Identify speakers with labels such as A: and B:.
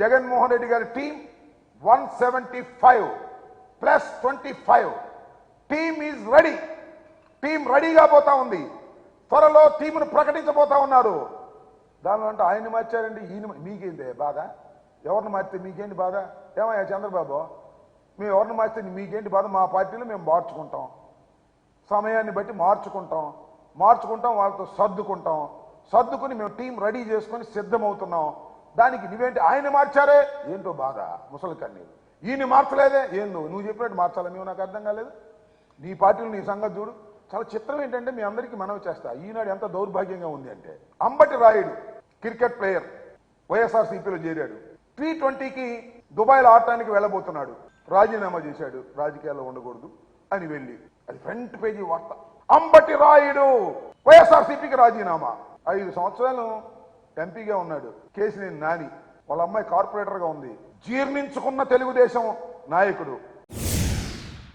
A: జగన్మోహన్ రెడ్డి గారి team 175 plus 25. Team is ready. Team రెడీగా పోతా ఉంది. త్వరలో టీమును ప్రకటించబోతా ఉన్నారు. దానిలో అంటే ఆయన్ని మార్చారండి, ఈయన మీకేంటి బాధ? ఎవరిని మార్చితే మీకేంటి బాధ? ఏమయ్యా చంద్రబాబు, మేము ఎవరిని మార్చితే మీకేంటి బాధ? మా పార్టీలో మేము మార్చుకుంటాం, సమయాన్ని బట్టి మార్చుకుంటాం, వాళ్ళతో సర్దుకుని మేము టీం రెడీ చేసుకొని సిద్ధమవుతున్నాం. దానికి నువ్వేంటి ఆయన మార్చారే ఏంటో బాధ? ముసలి కన్నీరు. ఈయన మార్చలేదే ఏందో నువ్వు చెప్పినట్టు మార్చాలా? మేము నాకు అర్థం కాలేదు. నీ పార్టీలో నీ సంగతి చూడు. చాలా చిత్రం ఏంటంటే మీ అందరికీ మనవి చేస్తా, ఈనాడు ఎంత దౌర్భాగ్యంగా ఉంది అంటే, అంబటి రాయుడు క్రికెట్ ప్లేయర్ వైఎస్ఆర్సీపీలో చేరాడు. T20కి దుబాయ్లో ఆడటానికి వెళ్ళబోతున్నాడు. రాజీనామా చేశాడు, రాజకీయాల్లో ఉండకూడదు అని వెళ్ళి. అది ఫ్రంట్ పేజీ వార్త. అంబటి రాయుడు వైఎస్ఆర్సీపీకి రాజీనామా. 5 సంవత్సరాలు ఎంపీగా ఉన్నాడు. కేసినేని నాని వాళ్ళ అమ్మాయి కార్పొరేటర్గా ఉంది. జీర్ణించుకున్న తెలుగుదేశం నాయకుడు